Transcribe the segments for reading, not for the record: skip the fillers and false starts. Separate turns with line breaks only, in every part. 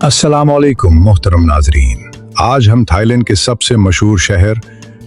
अस्सलामुअलैकुम मोहतरम नाजरीन। आज हम थाईलैंड के सबसे मशहूर शहर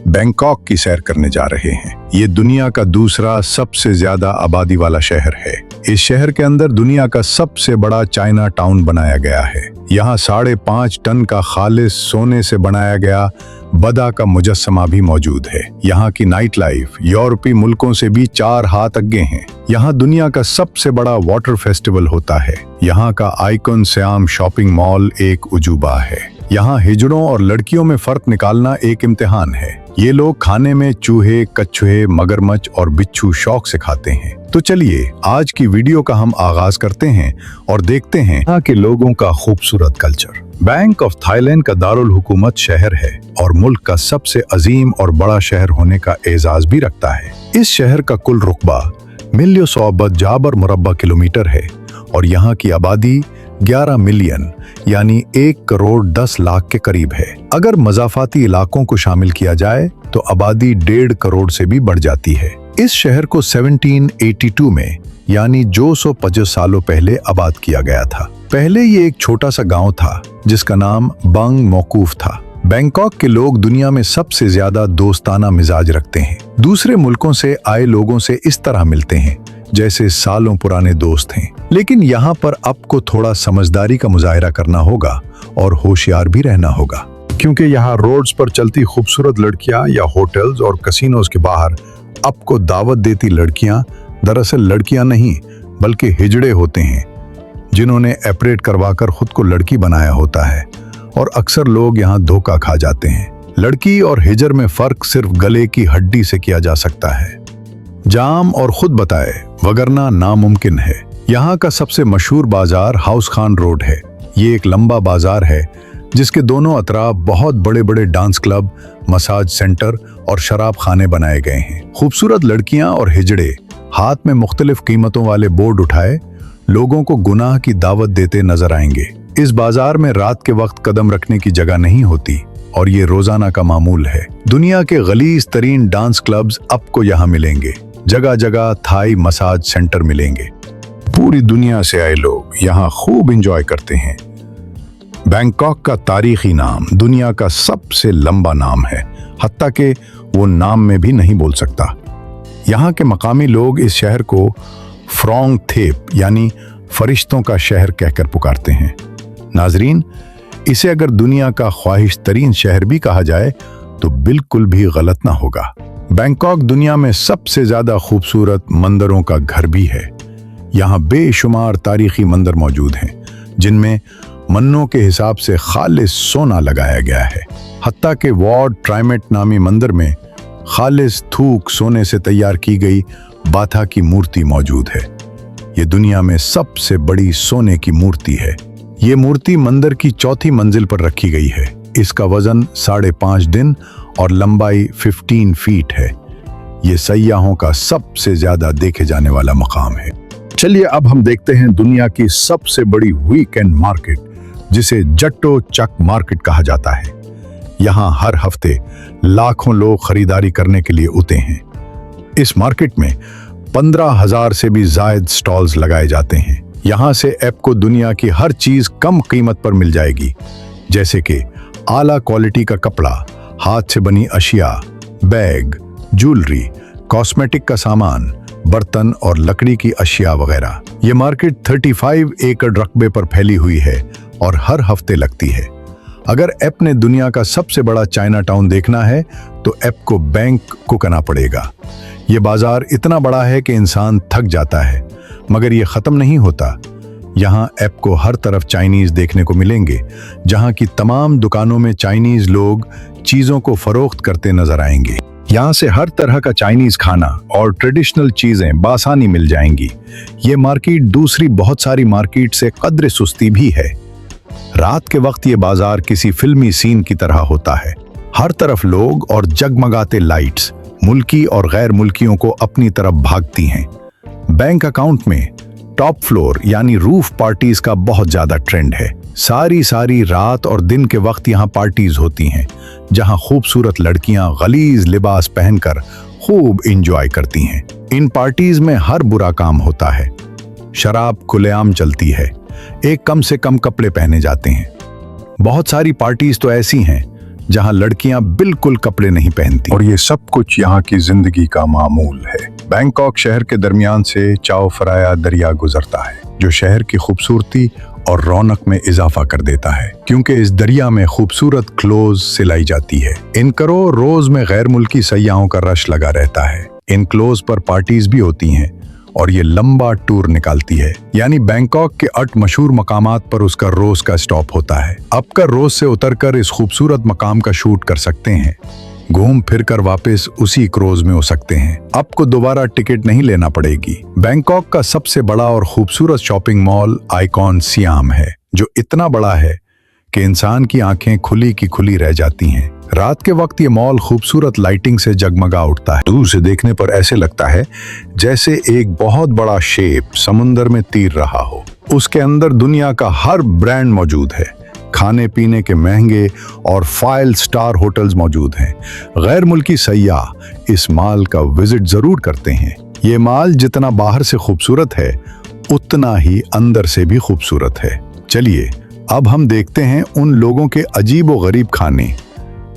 बैंकॉक की सैर करने जा रहे हैं। ये दुनिया का दूसरा सबसे ज्यादा आबादी वाला शहर है। इस शहर के अंदर दुनिया का सबसे बड़ा चाइना टाउन बनाया गया है। यहाँ 5.5 टन का खालिस सोने से बनाया गया बदा का मुजस्समा भी मौजूद है। यहाँ की नाइट लाइफ यूरोपीय मुल्कों से भी 4 हाथ आगे है। यहाँ दुनिया का सबसे बड़ा वाटर फेस्टिवल होता है। यहाँ का आइकॉन सियाम शॉपिंग मॉल एक उजूबा है। यहाँ हिजड़ों और लड़कियों में फर्क निकालना एक इम्तिहान है। ये लोग खाने में चूहे, कछुए, मगरमच्छ और बिच्छू शौक से खाते हैं। तो चलिए आज की वीडियो का हम आगाज करते हैं और देखते हैं यहाँ के लोगों का खूबसूरत कल्चर। बैंक ऑफ थाईलैंड का दारुल हुकूमत शहर है और मुल्क का सबसे अजीम और बड़ा शहर होने का एजाज भी रखता है। इस शहर का कुल रुकबा मिलियो सौबत जाबर मुरब्बा किलोमीटर है और यहाँ की आबादी 11 मिलियन यानी 1 करोड़ 10 लाख के करीब है। अगर मजाफाती इलाकों को शामिल किया जाए तो आबादी 1.5 करोड़ से भी बढ़ जाती है। इस शहर को 1782 में यानी 250 सालों पहले आबाद किया गया था। पहले ये एक छोटा सा गांव था जिसका नाम बंग मौकूफ था। बैंकॉक के लोग दुनिया में सबसे ज्यादा दोस्ताना मिजाज रखते हैं। दूसरे मुल्कों से आए लोगों से इस तरह मिलते हैं जैसे सालों पुराने दोस्त हैं। लेकिन यहाँ पर आपको थोड़ा समझदारी का मुजाहिरा करना होगा और होशियार भी रहना होगा, क्योंकि यहाँ रोड्स पर चलती खूबसूरत लड़कियाँ या होटल्स और कसिनोज के बाहर आपको दावत देती लड़कियाँ दरअसल लड़कियाँ नहीं बल्कि हिजड़े होते हैं जिन्होंने ऑपरेट करवाकर खुद को लड़की बनाया होता है, और अक्सर लोग यहाँ धोखा खा जाते हैं। लड़की और हिजर में फर्क सिर्फ गले की हड्डी से किया जा सकता है। जाम और खुद बताए वगरना नामुमकिन है। यहाँ का सबसे मशहूर बाजार हाउस खान रोड है। ये एक लंबा बाजार है जिसके दोनों अतराफ बहुत बड़े बड़े डांस क्लब, मसाज सेंटर और शराब खाने बनाए गए हैं। खूबसूरत लड़कियां और हिजड़े हाथ में मुख्तलिफ कीमतों वाले बोर्ड उठाए लोगों को गुनाह की दावत देते नजर आएंगे। इस बाजार में रात के वक्त कदम रखने की जगह नहीं होती और ये रोजाना का मामूल है। दुनिया के गलीज तरीन डांस क्लब्स आपको यहाँ मिलेंगे। जगह जगह थाई मसाज सेंटर मिलेंगे। पूरी दुनिया से आए लोग यहाँ खूब एंजॉय करते हैं। बैंकॉक का तारीखी नाम दुनिया का सबसे लंबा नाम है, हत्ता के वो नाम में भी नहीं बोल सकता। यहाँ के मकामी लोग इस शहर को फ्रोंग थेप यानी फरिश्तों का शहर कहकर पुकारते हैं। नाजरीन, इसे अगर दुनिया का ख्वाहिश तरीन शहर भी कहा जाए तो बिल्कुल भी गलत ना होगा। बैंकॉक दुनिया में सबसे ज्यादा खूबसूरत मंदिरों का घर भी है। यहाँ बेशुमार तारीखी मंदिर मौजूद हैं जिनमें मन्नों के हिसाब से खालिस सोना लगाया गया है। हत्ता के वॉर्ड ट्राइमेट नामी मंदिर में खालिस थूक सोने से तैयार की गई बाथा की मूर्ति मौजूद है। ये दुनिया में सबसे बड़ी सोने की मूर्ति है। ये मूर्ति मंदिर की 4थी मंजिल पर रखी गई है। इसका वजन 5.5 दिन और लंबाई 15 फीट है। ये सयाहों का सबसे ज्यादा देखे जाने वाला मकाम है। चलिए अब हम देखते हैं दुनिया की सबसे बड़ी वीकेंड मार्केट जिसे जट्टो चक मार्केट कहा जाता है। यहाँ हर हफ्ते लाखों लोग खरीदारी करने के लिए उते हैं। इस मार्केट में 15,000 से भी ज्यादा स्टॉल्स लगाए जाते हैं। यहाँ से आपको दुनिया की हर चीज कम कीमत पर मिल जाएगी, जैसे कि आला क्वालिटी का कपड़ा, हाथ से बनी अशिया, बैग, ज्वेलरी, कॉस्मेटिक का सामान, बर्तन और लकड़ी की अशिया वगैरह। ये मार्केट 35 एकड़ रकबे पर फैली हुई है और हर हफ्ते लगती है। अगर ऐप ने दुनिया का सबसे बड़ा चाइना टाउन देखना है तो ऐप को बैंक को करना पड़ेगा। ये बाजार इतना बड़ा है कि इंसान थक जाता है, मगर ये खत्म नहीं होता। यहाँ ऐप को हर तरफ चाइनीज देखने को मिलेंगे, जहाँ की तमाम दुकानों में चाइनीज लोग चीजों को फरोख्त करते नजर आएंगे। यहाँ से हर तरह का चाइनीज खाना और ट्रेडिशनल चीजें बासानी मिल जाएंगी। ये मार्केट दूसरी बहुत सारी मार्केट से कदरे सुस्ती भी है। रात के वक्त ये बाजार किसी फिल्मी सीन की तरह होता है। हर तरफ लोग और जगमगाते लाइट्स मुल्की और गैर मुल्कियों को अपनी तरफ भागती हैं। बैंक अकाउंट में टॉप फ्लोर यानी रूफ पार्टीज का बहुत ज्यादा ट्रेंड है। सारी रात और दिन के वक्त यहाँ पार्टीज होती हैं, जहाँ खूबसूरत लड़कियां गलीज लिबास पहनकर खूब एंजॉय करती हैं। इन पार्टीज में हर बुरा काम होता है। शराब खुलेआम चलती है, एक कम से कम कपड़े पहने जाते हैं। बहुत सारी पार्टीज तो ऐसी हैं जहां लड़कियां बिल्कुल कपड़े नहीं पहनती, और ये सब कुछ यहाँ की जिंदगी का मामूल है। बैंकॉक शहर के दरमियान से चाओ फ्राया दरिया गुजरता है, जो शहर की खूबसूरती और रौनक में इजाफा कर देता है, क्योंकि इस दरिया में खूबसूरत क्लोज सिलाई जाती है। इन करो रोज में गैर मुल्की सयाहों का रश लगा रहता है। इन क्लोज पर पार्टीज भी होती हैं और ये लंबा टूर निकालती है, यानी बैंकॉक के 8 मशहूर मकामात पर उसका रोज का स्टॉप होता है। अब का रोज से उतरकर इस खूबसूरत मकाम का शूट कर सकते हैं, घूम फिर कर वापस उसी क्रूज में हो सकते हैं। आपको दोबारा टिकट नहीं लेना पड़ेगी। बैंकॉक का सबसे बड़ा और खूबसूरत शॉपिंग मॉल आइकॉन सियाम है, जो इतना बड़ा है कि इंसान की आंखें खुली की खुली रह जाती हैं। रात के वक्त ये मॉल खूबसूरत लाइटिंग से जगमगा उठता है। दूर से देखने पर ऐसे लगता है जैसे एक बहुत बड़ा शेप समुंदर में तीर रहा हो। उसके अंदर दुनिया का हर ब्रांड मौजूद है। खाने पीने के महंगे और 5 स्टार होटल्स मौजूद हैं। गैर मुल्की सयाह इस मॉल का विजिट जरूर करते हैं। ये मॉल जितना बाहर से खूबसूरत है, उतना ही अंदर से भी खूबसूरत है। चलिए अब हम देखते हैं उन लोगों के अजीब व गरीब खाने।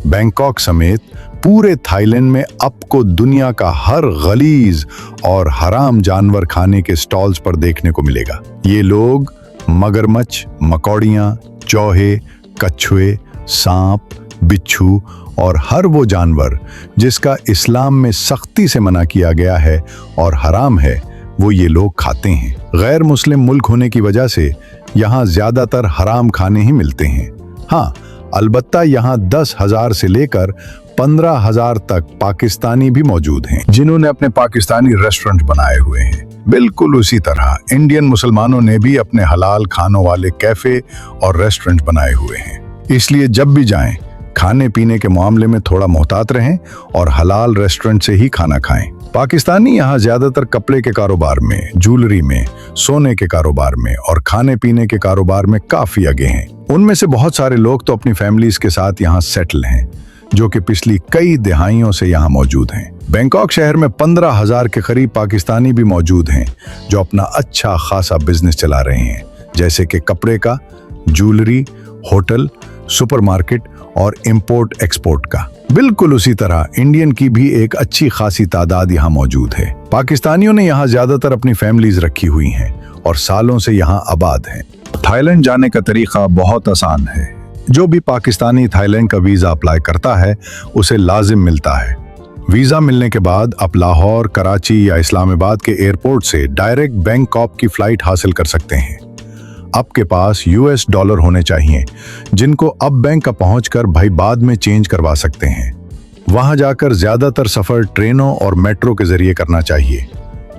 बैंकॉक समेत पूरे थाईलैंड में आपको दुनिया का हर गलीज और हराम जानवर खाने के स्टॉल्स पर देखने को मिलेगा। ये लोग मगरमच्छ, मकौड़ियाँ, चौहे, कछुए, सांप, बिच्छू और हर वो जानवर जिसका इस्लाम में सख्ती से मना किया गया है और हराम है, वो ये लोग खाते हैं। गैर मुस्लिम मुल्क होने की वजह से यहाँ ज्यादातर हराम खाने ही मिलते हैं। हाँ, अलबत्ता यहाँ 10,000 से लेकर 15,000 तक पाकिस्तानी भी मौजूद हैं, जिन्होंने अपने पाकिस्तानी रेस्टोरेंट बनाए हुए हैं। बिल्कुल उसी तरह इंडियन मुसलमानों ने भी अपने हलाल खानों वाले कैफे और रेस्टोरेंट बनाए हुए हैं। इसलिए जब भी जाएं, खाने पीने के मामले में थोड़ा मोहतात रहें और हलाल रेस्टोरेंट से ही खाना खाएं। पाकिस्तानी यहाँ ज्यादातर कपड़े के कारोबार में, ज्वेलरी में, सोने के कारोबार में और खाने पीने के कारोबार में काफी आगे हैं। उनमें से बहुत सारे लोग तो अपनी फैमिलीज के साथ यहाँ सेटल हैं, जो कि पिछली कई दहाइयों से यहाँ मौजूद हैं। बैंकॉक शहर में 15,000 के करीब पाकिस्तानी भी मौजूद हैं, जो अपना अच्छा खासा बिजनेस चला रहे हैं, जैसे कि कपड़े का, ज्वेलरी, होटल, सुपरमार्केट और इंपोर्ट एक्सपोर्ट का। बिल्कुल उसी तरह इंडियन की भी एक अच्छी खासी तादाद यहाँ मौजूद है। पाकिस्तानियों ने यहाँ ज्यादातर अपनी फैमिलीज रखी हुई हैं और सालों से यहाँ आबाद हैं। थाईलैंड जाने का तरीका बहुत आसान है। जो भी पाकिस्तानी थाईलैंड का वीजा अप्लाई करता है, उसे लाजिम मिलता है। वीजा मिलने के बाद आप लाहौर, कराची या इस्लामाबाद के एयरपोर्ट से डायरेक्ट बैंकॉक की फ्लाइट हासिल कर सकते हैं। आपके पास US डॉलर होने चाहिए, जिनको अब बैंक का पहुंचकर भाई बाद में चेंज करवा सकते हैं। वहां जाकर ज्यादातर सफर ट्रेनों और मेट्रो के जरिए करना चाहिए,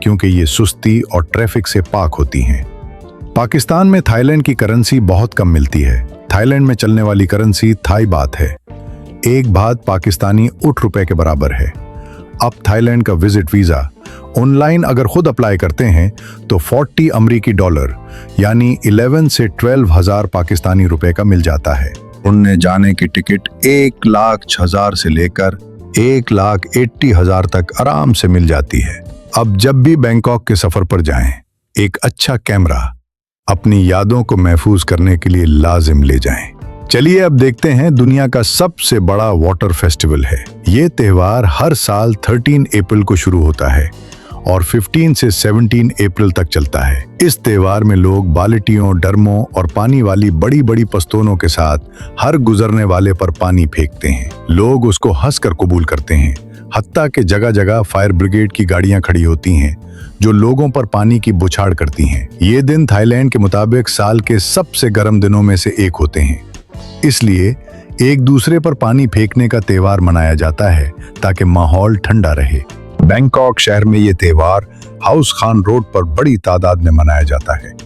क्योंकि ये सुस्ती और ट्रैफिक से पाक होती हैं। पाकिस्तान में थाईलैंड की करेंसी बहुत कम मिलती है। थाईलैंड में चलने वाली करेंसी थाई बात है। एक बात पाकिस्तानी ₹8 के बराबर है। अब थाईलैंड का विजिट वीजा ऑनलाइन अगर खुद अप्लाई करते हैं तो 40 अमरीकी डॉलर यानी 11 से 12,000 पाकिस्तानी रुपए का मिल जाता है। उनने जाने की टिकट 1,06,000 से लेकर 1,80,000 तक आराम से मिल जाती है। अब जब भी बैंकॉक के सफर पर जाएं, एक अच्छा कैमरा अपनी यादों को महफूज करने के लिए लाजिम ले जाएं। चलिए अब देखते हैं दुनिया का सबसे बड़ा वाटर फेस्टिवल है। ये त्योहार हर साल 13 अप्रैल को शुरू होता है और 15 से 17 अप्रैल तक चलता है। इस त्योहार में लोग बाल्टियों, डरमों और पानी वाली बड़ी बड़ी पस्तोनों के साथ हर गुजरने वाले पर पानी फेंकते हैं। लोग उसको हंसकर कबूल करते हैं। हत्ता के जगह जगह फायर ब्रिगेड की गाड़ियां खड़ी होती हैं, जो लोगों पर पानी की बौछार करती हैं। ये दिन थाईलैंड के मुताबिक साल के सबसे गर्म दिनों में से एक होते हैं, इसलिए एक दूसरे पर पानी फेंकने का त्योहार मनाया जाता है ताकि माहौल ठंडा रहे। बैंकॉक शहर में ये त्योहार हाउस खान रोड पर बड़ी तादाद में मनाया जाता है।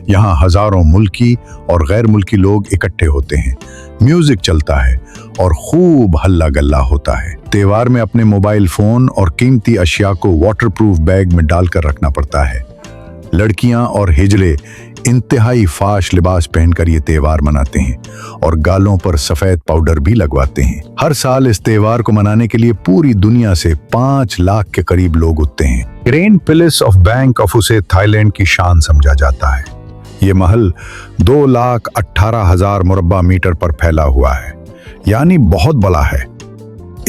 यहाँ हजारों मुल्की और गैर मुल्की लोग इकट्ठे होते हैं, म्यूजिक चलता है और खूब हल्ला गल्ला होता है। त्योहार में अपने मोबाइल फोन और कीमती अशिया को वाटरप्रूफ बैग में डालकर रखना पड़ता है। लड़कियां और हिजड़े इंतहाई फाश लिबास पहनकर ये त्योहार मनाते हैं और गालों पर सफेद पाउडर भी लगवाते हैं। हर साल इस त्योहार को मनाने के लिए पूरी दुनिया से 5 लाख के करीब लोग उठते हैं। ग्रैंड पैलेस ऑफ बैंकॉक उसे थाईलैंड की शान समझा जाता है। ये महल 2,18,000 मुरब्बा मीटर पर फैला हुआ है, यानी बहुत बड़ा है।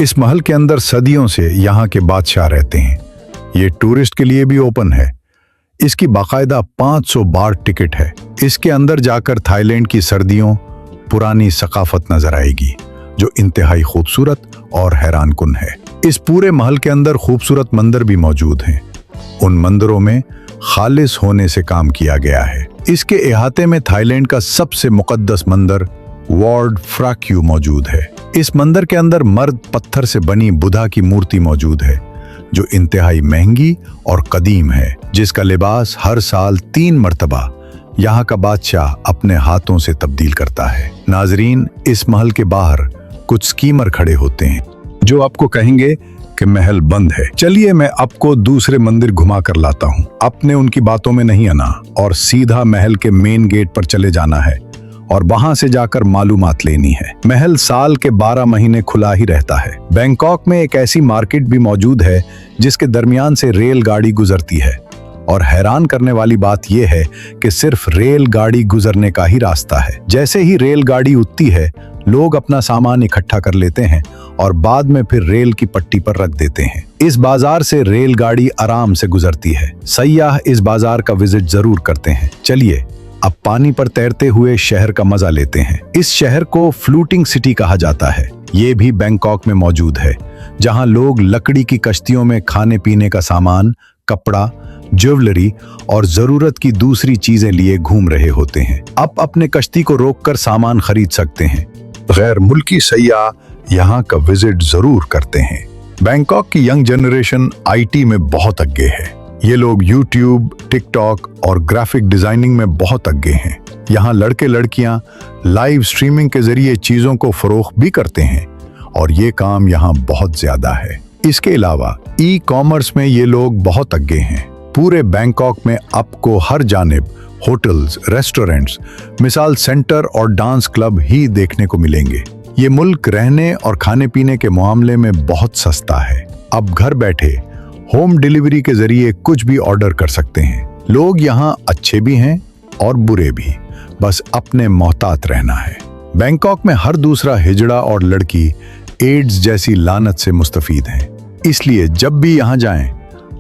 इस महल के अंदर सदियों से यहाँ के बादशाह रहते हैं। ये टूरिस्ट के लिए भी ओपन है। इसकी बाकायदा 500 बार टिकट है। इसके अंदर जाकर थाईलैंड की सर्दियों पुरानी सकाफत नजर आएगी, जो इंतहाई खूबसूरत और हैरानकुन है। इस पूरे महल के अंदर खूबसूरत मंदिर भी मौजूद हैं। उन मंदिरों में खालिस होने से काम किया गया है। इसके इहाते में थाईलैंड का सबसे मुकद्दस मंदिर वार्ड फ्राक्यू मौजूद है। इस मंदिर के अंदर मर्द पत्थर से बनी बुद्धा की मूर्ति मौजूद है, जो इंतहाई महंगी और कदीम है, जिसका लिबास हर साल 3 मर्तबा यहाँ का बादशाह अपने हाथों से तब्दील करता है। नाजरीन, इस महल के बाहर कुछ स्कीमर खड़े होते हैं जो आपको कहेंगे कि महल बंद है। चलिए मैं आपको दूसरे मंदिर घुमा कर लाता हूँ। अपने उनकी बातों में नहीं आना और सीधा महल के मेन गेट पर चले जाना है और वहां से जाकर मालूमात लेनी है। महल साल के 12 महीने खुला ही रहता है। बैंकॉक में एक ऐसी मार्केट भी मौजूद है जिसके दरमियान से रेलगाड़ी गुजरती है, और हैरान करने वाली बात यह है कि सिर्फ रेलगाड़ी गुजरने का ही रास्ता है। जैसे ही रेलगाड़ी उठती है, लोग अपना सामान इकट्ठा कर लेते हैं और बाद में फिर रेल की पट्टी पर रख देते हैं। इस बाजार से रेलगाड़ी आराम से गुजरती है। सयाह इस बाजार का विजिट जरूर करते हैं। चलिए अब पानी पर तैरते हुए शहर का मजा लेते हैं। इस शहर को फ्लोटिंग सिटी कहा जाता है। ये भी बैंकॉक में मौजूद है, जहां लोग लकड़ी की कश्तियों में खाने पीने का सामान, कपड़ा, ज्वेलरी और जरूरत की दूसरी चीजें लिए घूम रहे होते हैं। आप अपने कश्ती को रोककर सामान खरीद सकते हैं। गैर मुल्की सयाह यहाँ का विजिट जरूर करते हैं। बैंकॉक की यंग जनरेशन आईटी में बहुत आगे है। ये लोग यूट्यूब, टिकटॉक और ग्राफिक डिजाइनिंग में बहुत आगे हैं। यहाँ लड़के लड़कियां लाइव स्ट्रीमिंग के जरिए चीजों को फरोख्त भी करते हैं, और ये काम यहाँ बहुत ज्यादा है। इसके अलावा ई कॉमर्स में ये लोग बहुत आगे हैं। पूरे बैंकॉक में आपको हर जानिब होटल्स, रेस्टोरेंट्स, मिसाल सेंटर और डांस क्लब ही देखने को मिलेंगे। ये मुल्क रहने और खाने पीने के मामले में बहुत सस्ता है। अब घर बैठे होम डिलीवरी के जरिए कुछ भी ऑर्डर कर सकते हैं। लोग यहाँ अच्छे भी हैं और बुरे भी, बस अपने मोहतात रहना है। बैंकॉक में हर दूसरा हिजड़ा और लड़की एड्स जैसी लानत से मुस्तफीद हैं। इसलिए जब भी यहाँ जाएं,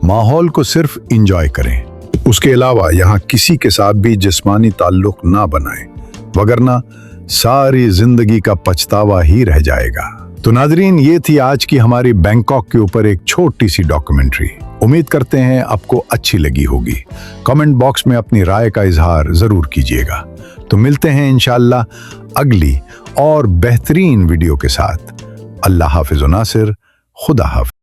माहौल को सिर्फ एंजॉय करें। उसके अलावा यहाँ किसी के साथ भी जिस्मानी ताल्लुक ना बनाएं, वगरना सारी जिंदगी का पछतावा ही रह जाएगा। तो नाजरीन, ये थी आज की हमारी बैंकॉक के ऊपर एक छोटी सी डॉक्यूमेंट्री। उम्मीद करते हैं आपको अच्छी लगी होगी। कमेंट बॉक्स में अपनी राय का इजहार जरूर कीजिएगा। तो मिलते हैं इंशाअल्लाह अगली और बेहतरीन वीडियो के साथ। अल्लाह हाफिज़ व नासिर। खुदा हाफिज़।